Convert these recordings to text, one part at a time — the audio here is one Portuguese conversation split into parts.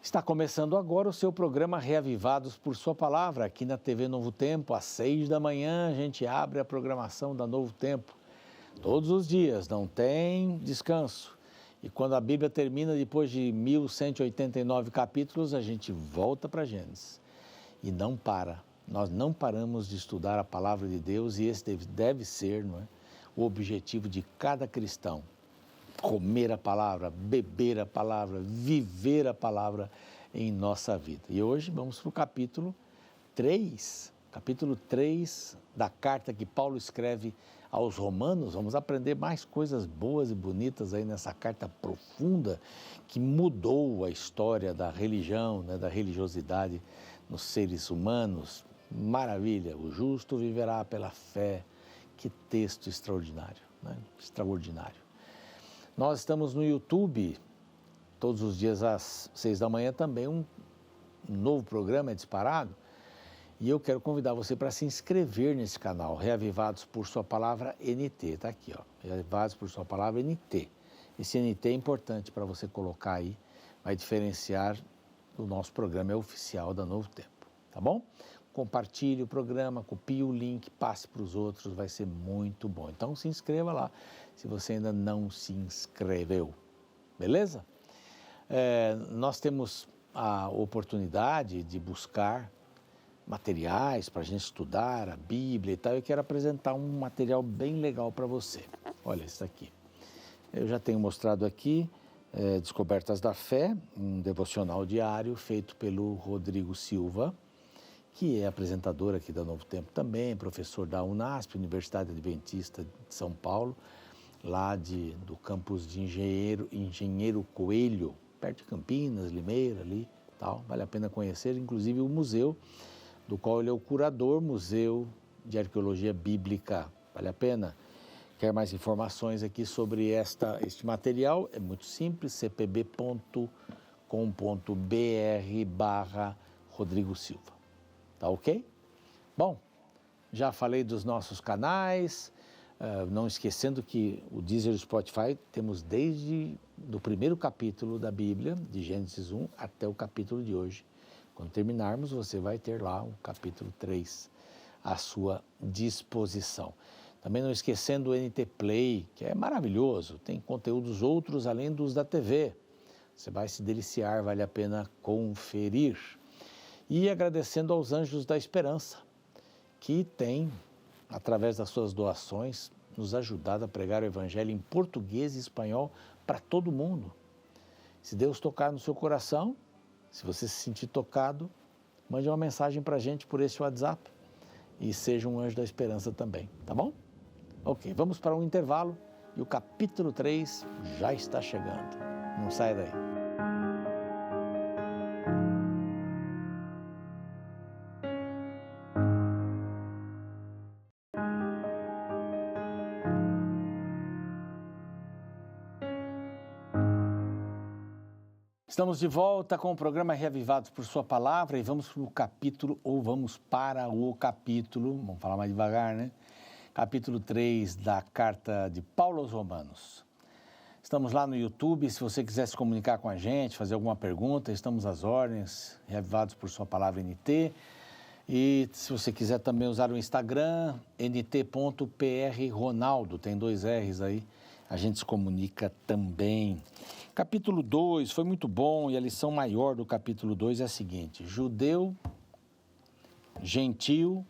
Está começando agora o seu programa Reavivados por Sua Palavra, aqui na TV Novo Tempo, às 6 da manhã a gente abre a programação da Novo Tempo. Todos os dias, não tem descanso. E quando a Bíblia termina, depois de 1189 capítulos, a gente volta para Gênesis. E não para, nós não paramos de estudar a Palavra de Deus e esse deve ser, não é, o objetivo de cada cristão. Comer a palavra, beber a palavra, viver a palavra em nossa vida. E hoje vamos para o capítulo 3 da carta que Paulo escreve aos Romanos. Vamos aprender mais coisas boas e bonitas aí nessa carta profunda que mudou a história da religião, né, da religiosidade nos seres humanos. Maravilha, o justo viverá pela fé. Que texto extraordinário, né? Extraordinário. Nós estamos no YouTube, todos os dias às 6 da manhã também um novo programa é disparado. E eu quero convidar você para se inscrever nesse canal, Reavivados por Sua Palavra NT, está aqui, ó, Reavivados por Sua Palavra NT. Esse NT é importante para você colocar aí, vai diferenciar do nosso programa, é oficial da Novo Tempo, tá bom? Compartilhe o programa, copie o link, passe para os outros, vai ser muito bom. Então se inscreva lá, se você ainda não se inscreveu, beleza? Nós temos a oportunidade de buscar materiais para a gente estudar a Bíblia e tal. Eu quero apresentar um material bem legal para você. Olha esse aqui. Eu já tenho mostrado aqui, Descobertas da Fé, um devocional diário feito pelo Rodrigo Silva, que é apresentador aqui da Novo Tempo também, professor da UNASP, Universidade Adventista de São Paulo, lá do campus de Engenheiro Coelho, perto de Campinas, Limeira, ali, tal. Vale a pena conhecer, inclusive o museu, do qual ele é o curador, Museu de Arqueologia Bíblica. Vale a pena. Quer mais informações aqui sobre este material? É muito simples, cpb.com.br/Rodrigo Silva. Tá ok? Bom, já falei dos nossos canais, não esquecendo que o Deezer e o Spotify temos desde do primeiro capítulo da Bíblia, de Gênesis 1, até o capítulo de hoje. Quando terminarmos, você vai ter lá o capítulo 3 à sua disposição. Também não esquecendo o NT Play, que é maravilhoso, tem conteúdos outros além dos da TV. Você vai se deliciar, vale a pena conferir. E agradecendo aos Anjos da Esperança, que têm, através das suas doações, nos ajudado a pregar o Evangelho em português e espanhol para todo mundo. Se Deus tocar no seu coração, se você se sentir tocado, mande uma mensagem para a gente por esse WhatsApp e seja um Anjo da Esperança também, tá bom? Ok, vamos para um intervalo e o capítulo 3 já está chegando. Não sai daí. Estamos de volta com o programa Reavivados por Sua Palavra e vamos para o capítulo, vamos falar mais devagar, né? Capítulo 3 da carta de Paulo aos Romanos. Estamos lá no YouTube, se você quiser se comunicar com a gente, fazer alguma pergunta, estamos às ordens, Reavivados por Sua Palavra NT. E se você quiser também usar o Instagram, nt.prronaldo, tem 2 R's aí, a gente se comunica também. Capítulo 2 foi muito bom e a lição maior do capítulo 2 é a seguinte: judeu, gentio,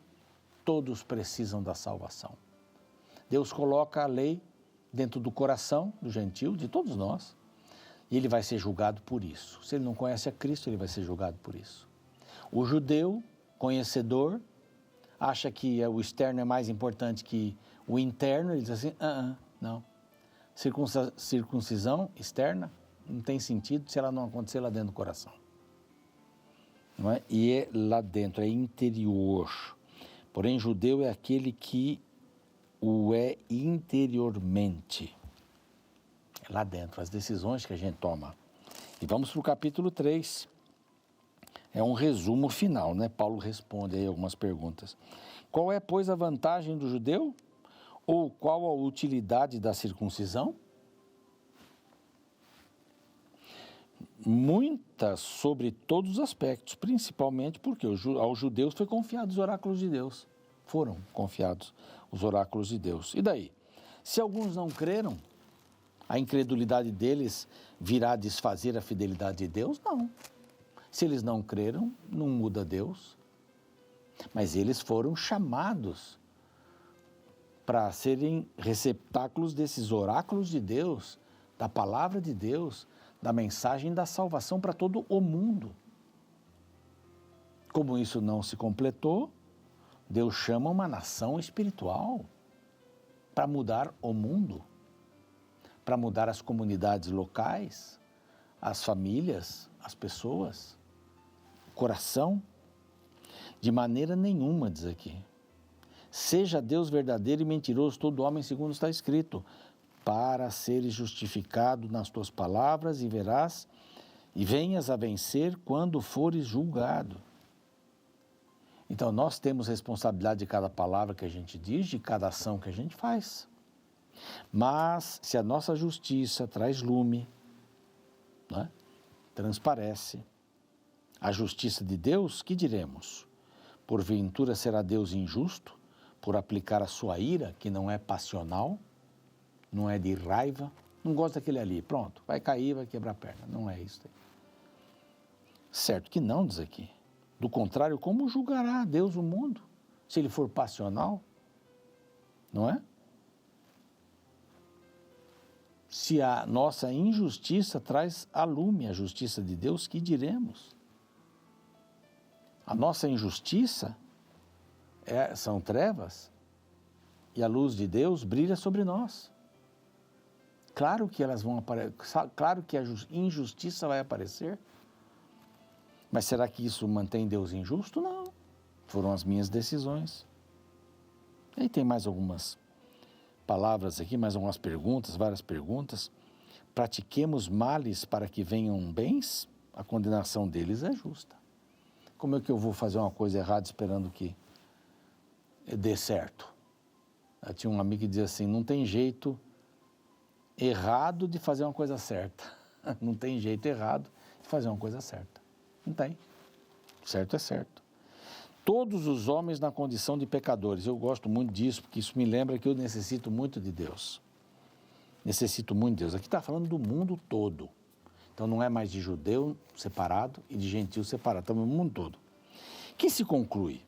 todos precisam da salvação. Deus coloca a lei dentro do coração do gentio, de todos nós, e ele vai ser julgado por isso. Se ele não conhece a Cristo, ele vai ser julgado por isso. O judeu, conhecedor, acha que o externo é mais importante que o interno, ele diz assim, não. Circuncisão externa não tem sentido se ela não acontecer lá dentro do coração. Não é? E é lá dentro, é interior. Porém, judeu é aquele que o é interiormente. É lá dentro, as decisões que a gente toma. E vamos para o capítulo 3. É um resumo final, né? Paulo responde aí algumas perguntas. Qual é, pois, a vantagem do judeu? Ou qual a utilidade da circuncisão? muitas sobre todos os aspectos, principalmente porque aos judeus foi confiado os oráculos de Deus. Foram confiados os oráculos de Deus. E daí? Se alguns não creram, a incredulidade deles virá desfazer a fidelidade de Deus? Não. Se eles não creram, não muda Deus. Mas eles foram chamados para serem receptáculos desses oráculos de Deus, da palavra de Deus, da mensagem da salvação para todo o mundo. Como isso não se completou, Deus chama uma nação espiritual para mudar o mundo, para mudar as comunidades locais, as famílias, as pessoas, o coração. De maneira nenhuma, diz aqui. Seja Deus verdadeiro e mentiroso todo homem, segundo está escrito, para seres justificado nas tuas palavras e verás e venhas a vencer quando fores julgado. Então, nós temos responsabilidade de cada palavra que a gente diz, de cada ação que a gente faz. Mas, se a nossa justiça traz lume, né, transparece, a justiça de Deus, que diremos? Porventura será Deus injusto por aplicar a sua ira, que não é passional, não é de raiva, não gosta daquele ali, pronto, vai cair, vai quebrar a perna, não é isso aí. Certo que não, diz aqui. Do contrário, como julgará Deus o mundo, se ele for passional? Não é? Se a nossa injustiça traz a lume a justiça de Deus, que diremos? A nossa injustiça são trevas e a luz de Deus brilha sobre nós. Claro que elas vão aparecer, claro que a injustiça vai aparecer, mas será que isso mantém Deus injusto? Não. Foram as minhas decisões. E aí tem mais algumas palavras aqui, mais algumas perguntas, várias perguntas. Pratiquemos males para que venham bens? A condenação deles é justa. Como é que eu vou fazer uma coisa errada esperando que dê certo? Eu tinha um amigo que dizia assim, não tem jeito errado de fazer uma coisa certa. Não tem jeito errado de fazer uma coisa certa. Não tem. Certo é certo. Todos os homens na condição de pecadores. Eu gosto muito disso, porque isso me lembra que eu necessito muito de Deus. Necessito muito de Deus. Aqui está falando do mundo todo. Então não é mais de judeu separado e de gentio separado. Estamos no mundo todo. Que se conclui?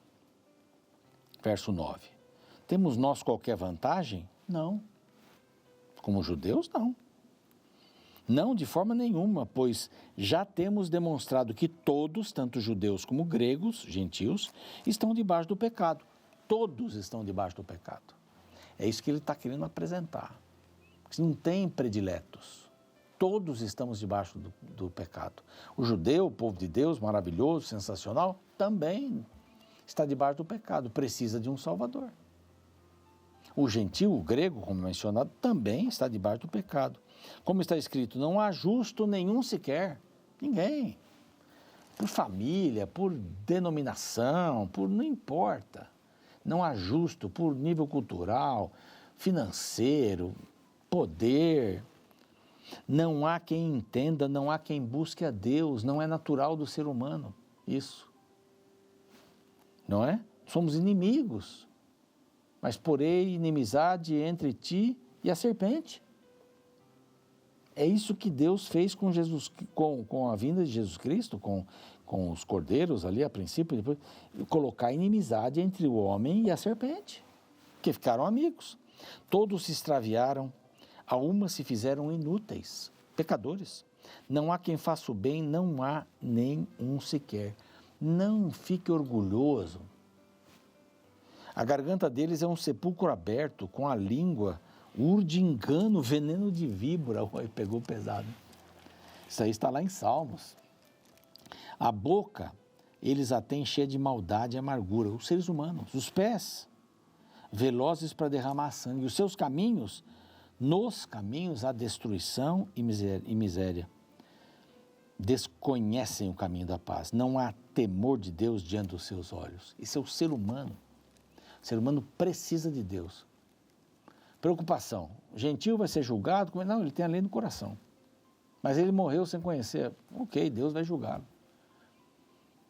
Verso 9. Temos nós qualquer vantagem? Não. Como judeus, não. Não, de forma nenhuma, pois já temos demonstrado que todos, tanto judeus como gregos, gentios, estão debaixo do pecado. Todos estão debaixo do pecado. É isso que ele está querendo apresentar. Não tem prediletos. Todos estamos debaixo do pecado. O judeu, o povo de Deus, maravilhoso, sensacional, também está debaixo do pecado, precisa de um Salvador. O gentio, o grego, como mencionado, também está debaixo do pecado. Como está escrito, não há justo nenhum sequer, ninguém. Por família, por denominação, não importa. Não há justo por nível cultural, financeiro, poder. Não há quem entenda, não há quem busque a Deus, não é natural do ser humano isso. Não é? Somos inimigos, mas porém inimizade entre ti e a serpente. É isso que Deus fez com Jesus, com a vinda de Jesus Cristo, com os cordeiros ali a princípio, depois colocar inimizade entre o homem e a serpente, que ficaram amigos. Todos se extraviaram, a uma se fizeram inúteis, pecadores. Não há quem faça o bem, não há nem um sequer. Não fique orgulhoso. A garganta deles é um sepulcro aberto, com a língua urde engano, veneno de víbora. Oi, pegou pesado. Isso aí está lá em Salmos. A boca, eles a têm cheia de maldade e amargura. Os seres humanos. Os pés, velozes para derramar sangue. Os seus caminhos, nos caminhos há destruição e miséria. Desconhecem o caminho da paz. Não há temor de Deus diante dos seus olhos. Isso é o ser humano. O ser humano precisa de Deus. Preocupação. O gentio vai ser julgado? Não, ele tem a lei no coração. Mas ele morreu sem conhecer. Ok, Deus vai julgá-lo.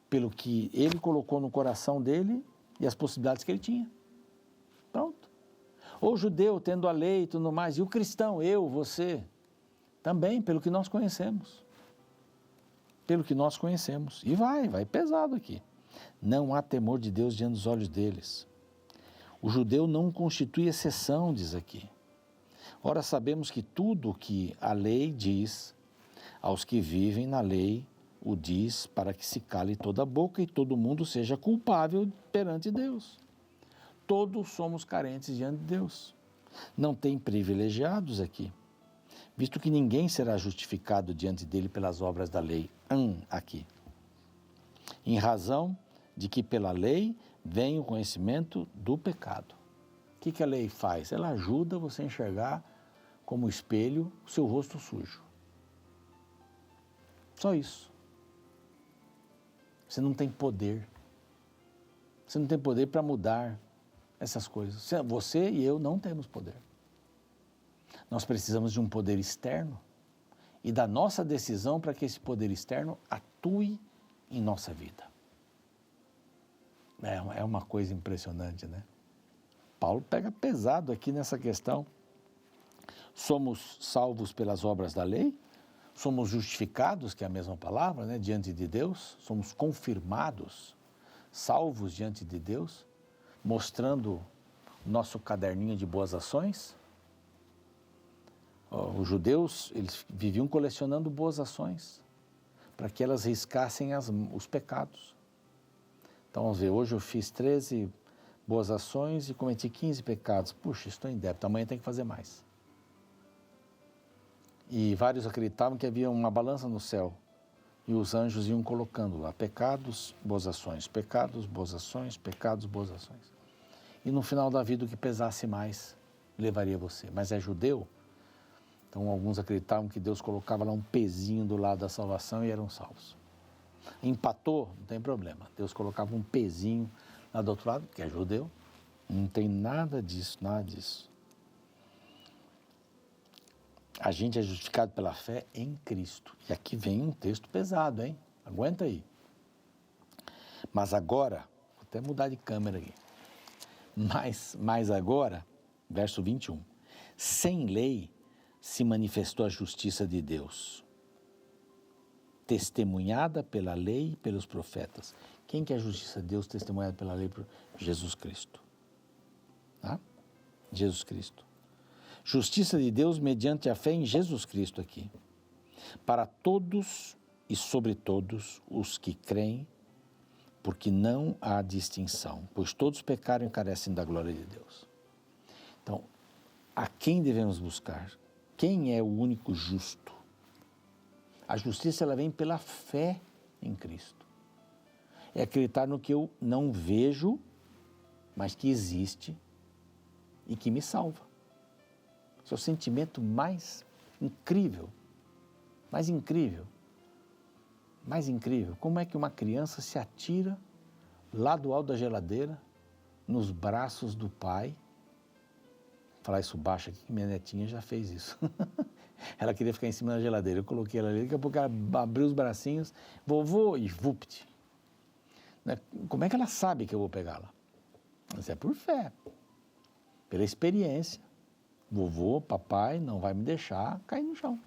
Pelo que ele colocou no coração dele e as possibilidades que ele tinha. Pronto. O judeu tendo a lei e tudo mais, e o cristão, eu, você, também, pelo que nós conhecemos. Pelo que nós conhecemos. E vai pesado aqui. Não há temor de Deus diante dos olhos deles. O judeu não constitui exceção, diz aqui. Ora, sabemos que tudo o que a lei diz, aos que vivem na lei, o diz para que se cale toda a boca e todo mundo seja culpável perante Deus. Todos somos carentes diante de Deus. Não tem privilegiados aqui, visto que ninguém será justificado diante dele pelas obras da lei. Aqui. Em razão de que pela lei vem o conhecimento do pecado. O que a lei faz? Ela ajuda você a enxergar como espelho o seu rosto sujo. Só isso. Você não tem poder. Você não tem poder para mudar essas coisas. Você e eu não temos poder. Nós precisamos de um poder externo e da nossa decisão para que esse poder externo atue em nossa vida. É uma coisa impressionante, né? Paulo pega pesado aqui nessa questão. Somos salvos pelas obras da lei, somos justificados, que é a mesma palavra, né, diante de Deus, somos confirmados, salvos diante de Deus, mostrando nosso caderninho de boas ações. Os judeus, eles viviam colecionando boas ações, para que elas riscassem os pecados. Então, vamos ver, hoje eu fiz 13 boas ações e cometi 15 pecados. Puxa, estou em débito, amanhã tem que fazer mais. E vários acreditavam que havia uma balança no céu e os anjos iam colocando lá, pecados, boas ações, pecados, boas ações, pecados, boas ações. E no final da vida o que pesasse mais levaria você. Mas é judeu, então alguns acreditavam que Deus colocava lá um pezinho do lado da salvação e eram salvos. Empatou, não tem problema. Deus colocava um pezinho lá do outro lado, que é judeu, não tem nada disso, nada disso. A gente é justificado pela fé em Cristo. E aqui vem um texto pesado, hein? Aguenta aí. Mas agora, vou até mudar de câmera aqui. Mas agora, verso 21. Sem lei se manifestou a justiça de Deus, testemunhada pela lei e pelos profetas. Quem que é a justiça de Deus testemunhada pela lei? Jesus Cristo. Tá? Jesus Cristo. Justiça de Deus mediante a fé em Jesus Cristo aqui. Para todos e sobre todos os que creem, porque não há distinção, pois todos pecaram e carecem da glória de Deus. Então, a quem devemos buscar? Quem é o único justo? A justiça ela vem pela fé em Cristo. É acreditar no que eu não vejo, mas que existe e que me salva. Esse é o sentimento mais incrível, mais incrível. Mais incrível, como é que uma criança se atira lá do alto da geladeira, nos braços do pai. Vou falar isso baixo aqui, que minha netinha já fez isso. Ela queria ficar em cima da geladeira, eu coloquei ela ali, daqui a pouco ela abriu os bracinhos, vovô, e vupt. Como é que ela sabe que eu vou pegá-la? Mas é por fé, pela experiência. Vovô, papai não vai me deixar cair no chão.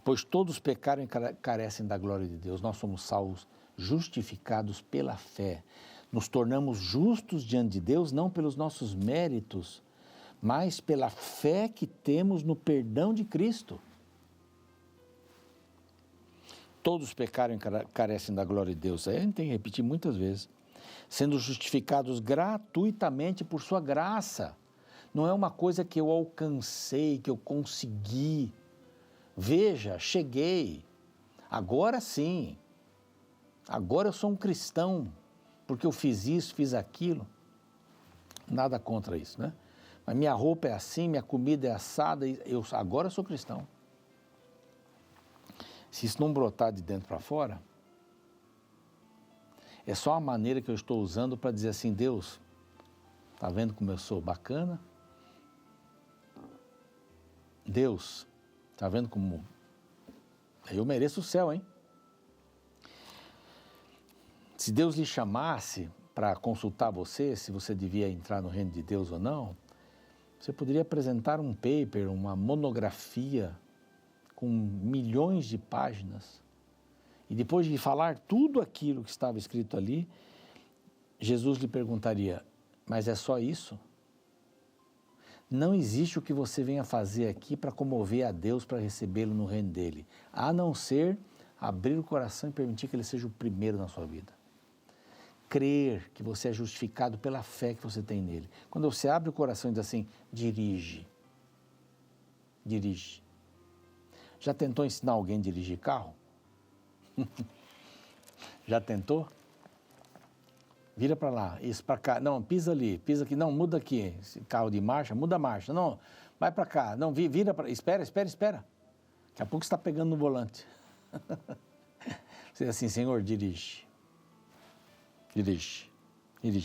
Pois todos pecaram e carecem da glória de Deus. Nós somos salvos, justificados pela fé. Nos tornamos justos diante de Deus, não pelos nossos méritos, mas pela fé que temos no perdão de Cristo. Todos pecaram e carecem da glória de Deus. Aí a gente tem que repetir muitas vezes. Sendo justificados gratuitamente por sua graça. Não é uma coisa que eu alcancei, que eu consegui. Veja, cheguei, agora sim, agora eu sou um cristão, porque eu fiz isso, fiz aquilo, nada contra isso, né? Mas minha roupa é assim, minha comida é assada, agora eu sou cristão. Se isso não brotar de dentro para fora, é só a maneira que eu estou usando para dizer assim, Deus, tá vendo como eu sou bacana? Deus, Está vendo como eu mereço o céu, hein? Se Deus lhe chamasse para consultar você, se você devia entrar no reino de Deus ou não, você poderia apresentar um paper, uma monografia com milhões de páginas. E depois de falar tudo aquilo que estava escrito ali, Jesus lhe perguntaria, mas é só isso? Não existe o que você venha fazer aqui para comover a Deus, para recebê-lo no reino dele, a não ser abrir o coração e permitir que ele seja o primeiro na sua vida. Crer que você é justificado pela fé que você tem nele. Quando você abre o coração e diz assim, dirige. Dirige. Já tentou ensinar alguém a dirigir carro? Já tentou? Vira para lá, isso para cá, não, pisa ali, pisa aqui, não, muda aqui, esse carro de marcha, muda a marcha, não, vai para cá, não, vira para, espera. Daqui a pouco você está pegando no volante. Você diz assim, Senhor, dirige,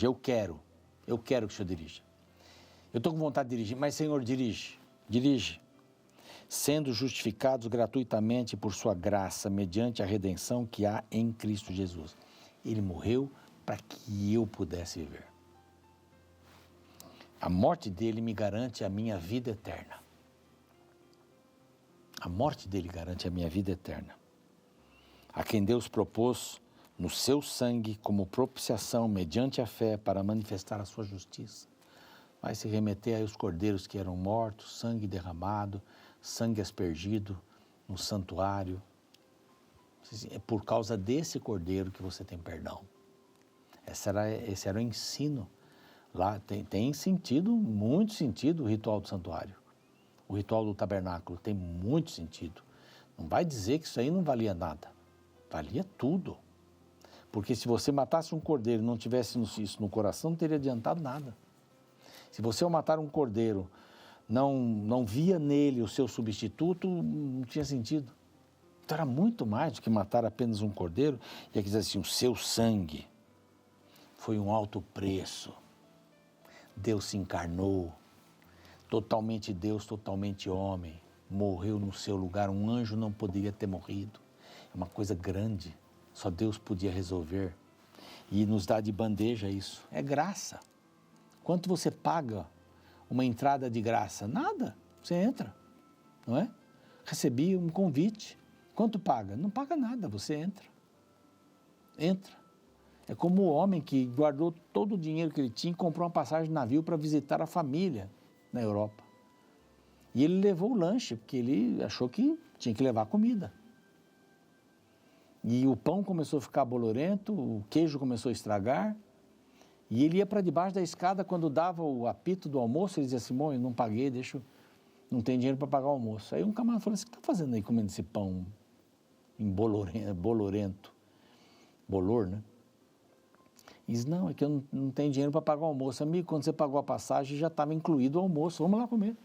eu quero que o Senhor dirija. Eu estou com vontade de dirigir, mas Senhor, dirige. Sendo justificados gratuitamente por sua graça, mediante a redenção que há em Cristo Jesus. Ele morreu para que eu pudesse viver. A morte dele me garante a minha vida eterna. A morte dele garante a minha vida eterna. A quem Deus propôs no seu sangue como propiciação mediante a fé para manifestar a sua justiça. Vai se remeter aos cordeiros que eram mortos, sangue derramado, sangue aspergido no santuário. É por causa desse cordeiro que você tem perdão. Esse era o ensino. Lá tem sentido, muito sentido o ritual do santuário. O ritual do tabernáculo tem muito sentido. Não vai dizer que isso aí não valia nada. Valia tudo. Porque se você matasse um cordeiro e não tivesse isso no coração, não teria adiantado nada. Se você ao matar um cordeiro não via nele o seu substituto, não tinha sentido. Então era muito mais do que matar apenas um cordeiro. E aqui diz assim, o seu sangue foi um alto preço. Deus se encarnou, totalmente Deus, totalmente homem, morreu no seu lugar, um anjo não poderia ter morrido. É uma coisa grande, só Deus podia resolver. E nos dá de bandeja isso, é graça. Quanto você paga uma entrada de graça? Nada, você entra, não é? Recebi um convite, quanto paga? Não paga nada, você entra. É como o homem que guardou todo o dinheiro que ele tinha e comprou uma passagem de navio para visitar a família na Europa. E ele levou o lanche, porque ele achou que tinha que levar comida. E o pão começou a ficar bolorento, o queijo começou a estragar, e ele ia para debaixo da escada, quando dava o apito do almoço, ele dizia assim, eu não paguei, não tem dinheiro para pagar o almoço. Aí um camarada falou assim, o que está fazendo aí comendo esse pão bolorento? Bolor, né? E diz, não, é que eu não tenho dinheiro para pagar o almoço. Amigo, quando você pagou a passagem, já estava incluído o almoço, vamos lá comer.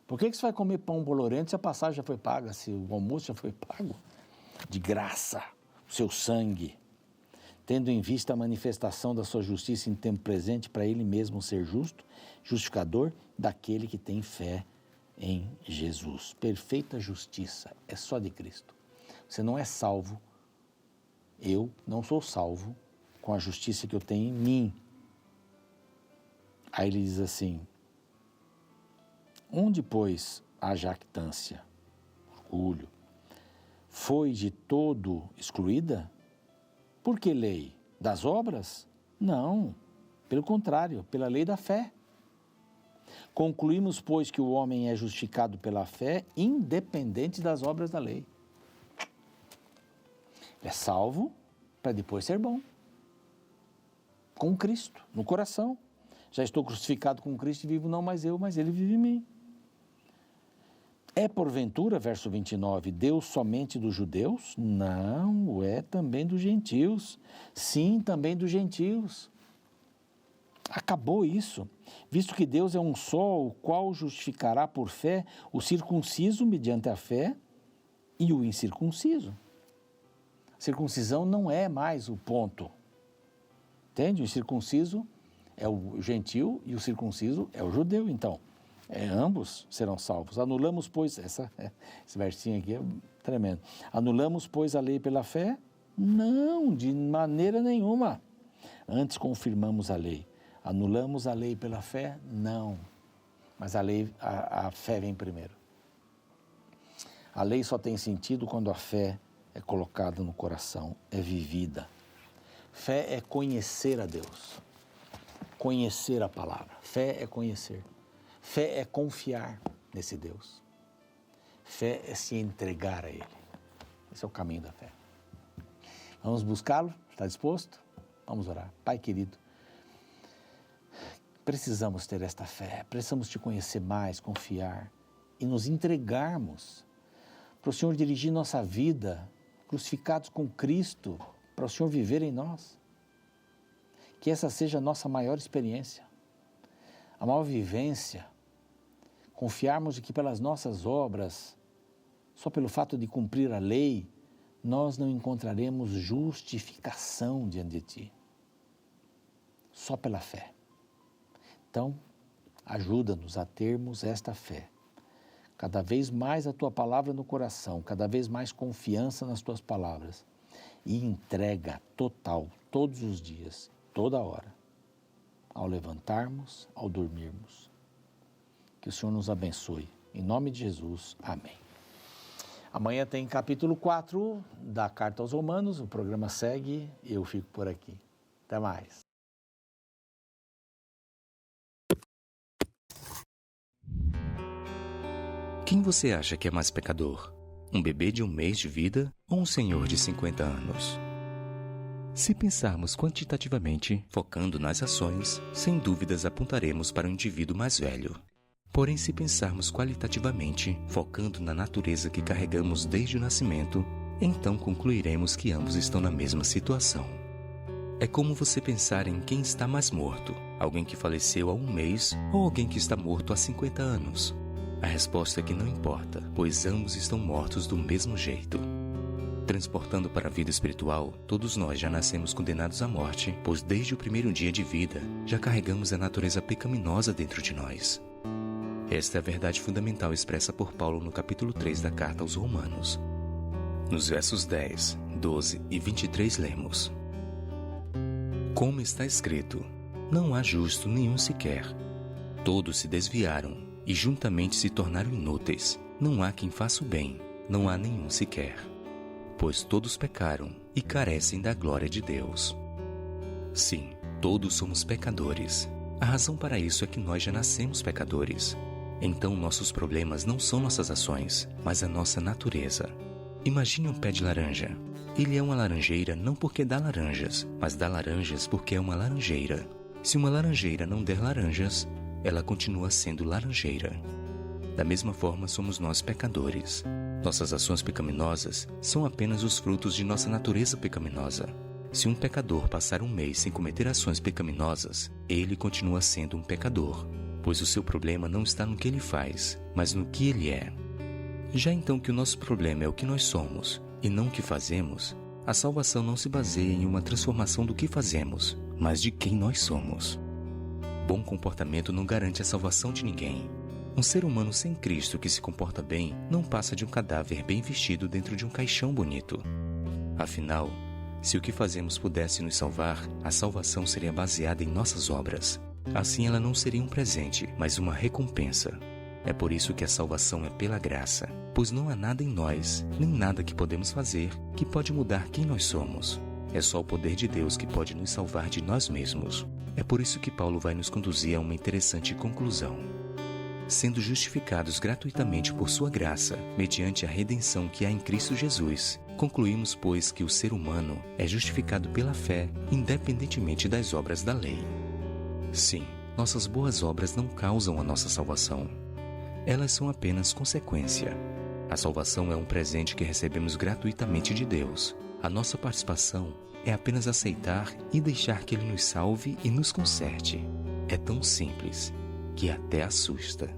Por que você vai comer pão bolorento se a passagem já foi paga, se o almoço já foi pago? De graça, o seu sangue, tendo em vista a manifestação da sua justiça em tempo presente, para ele mesmo ser justo, justificador daquele que tem fé em Jesus. Perfeita justiça, é só de Cristo. Você não é salvo, eu não sou salvo com a justiça que eu tenho em mim. Aí ele diz assim, onde, pois, a jactância, orgulho, foi de todo excluída? Por que lei? Das obras? Não, pelo contrário, pela lei da fé. Concluímos, pois, que o homem é justificado pela fé, independente das obras da lei. É salvo para depois ser bom. Com Cristo, no coração. Já estou crucificado com Cristo e vivo não mais eu, mas Ele vive em mim. É porventura, verso 29, Deus somente dos judeus? Não, é também dos gentios. Sim, também dos gentios. Acabou isso, visto que Deus é um só, o qual justificará por fé o circunciso mediante a fé e o incircunciso. Circuncisão não é mais o ponto. Entende? O incircunciso é o gentio e o circunciso é o judeu. Então, Ambos serão salvos. Anulamos, pois, esse versinho aqui é tremendo. Anulamos, pois, a lei pela fé? Não, de maneira nenhuma. Antes confirmamos a lei. Anulamos a lei pela fé? Não. Mas a fé vem primeiro. A lei só tem sentido quando a fé é colocada no coração, é vivida. Fé é conhecer a Deus, conhecer a palavra. Fé é conhecer. Fé é confiar nesse Deus. Fé é se entregar a Ele. Esse é o caminho da fé. Vamos buscá-lo? Está disposto? Vamos orar. Pai querido, precisamos ter esta fé, precisamos te conhecer mais, confiar e nos entregarmos para o Senhor dirigir nossa vida, crucificados com Cristo, para o Senhor viver em nós. Que essa seja a nossa maior experiência, a maior vivência, confiarmos de que pelas nossas obras, só pelo fato de cumprir a lei, nós não encontraremos justificação diante de Ti. Só pela fé. Então, ajuda-nos a termos esta fé. Cada vez mais a Tua palavra no coração, cada vez mais confiança nas Tuas palavras e entrega total, todos os dias, toda hora, ao levantarmos, ao dormirmos. Que o Senhor nos abençoe. Em nome de Jesus, amém. Amanhã tem capítulo 4 da Carta aos Romanos, o programa segue e eu fico por aqui. Até mais. Quem você acha que é mais pecador? Um bebê de 1 mês de vida ou um senhor de 50 anos? Se pensarmos quantitativamente, focando nas ações, sem dúvidas apontaremos para o indivíduo mais velho. Porém, se pensarmos qualitativamente, focando na natureza que carregamos desde o nascimento, então concluiremos que ambos estão na mesma situação. É como você pensar em quem está mais morto, alguém que faleceu há 1 mês ou alguém que está morto há 50 anos. A resposta é que não importa, pois ambos estão mortos do mesmo jeito. Transportando para a vida espiritual, todos nós já nascemos condenados à morte, pois desde o primeiro dia de vida já carregamos a natureza pecaminosa dentro de nós. Esta é a verdade fundamental expressa por Paulo no capítulo 3 da Carta aos Romanos. Nos versos 10, 12 e 23 lemos: Como está escrito, não há justo nenhum sequer. Todos se desviaram e juntamente se tornaram inúteis. Não há quem faça o bem, não há nenhum sequer. Pois todos pecaram e carecem da glória de Deus. Sim, todos somos pecadores. A razão para isso é que nós já nascemos pecadores. Então nossos problemas não são nossas ações, mas a nossa natureza. Imagine um pé de laranja. Ele é uma laranjeira não porque dá laranjas, mas dá laranjas porque é uma laranjeira. Se uma laranjeira não der laranjas, ela continua sendo laranjeira. Da mesma forma somos nós pecadores. Nossas ações pecaminosas são apenas os frutos de nossa natureza pecaminosa. Se um pecador passar 1 mês sem cometer ações pecaminosas, ele continua sendo um pecador, pois o seu problema não está no que ele faz, mas no que ele é. Já então que o nosso problema é o que nós somos e não o que fazemos, a salvação não se baseia em uma transformação do que fazemos, mas de quem nós somos. Bom comportamento não garante a salvação de ninguém. Um ser humano sem Cristo que se comporta bem não passa de um cadáver bem vestido dentro de um caixão bonito. Afinal, se o que fazemos pudesse nos salvar, a salvação seria baseada em nossas obras. Assim ela não seria um presente, mas uma recompensa. É por isso que a salvação é pela graça, pois não há nada em nós, nem nada que podemos fazer, que pode mudar quem nós somos. É só o poder de Deus que pode nos salvar de nós mesmos. É por isso que Paulo vai nos conduzir a uma interessante conclusão. Sendo justificados gratuitamente por sua graça, mediante a redenção que há em Cristo Jesus, concluímos, pois, que o ser humano é justificado pela fé, independentemente das obras da lei. Sim, nossas boas obras não causam a nossa salvação. Elas são apenas consequência. A salvação é um presente que recebemos gratuitamente de Deus. A nossa participação é apenas aceitar e deixar que Ele nos salve e nos conserte. É tão simples que até assusta.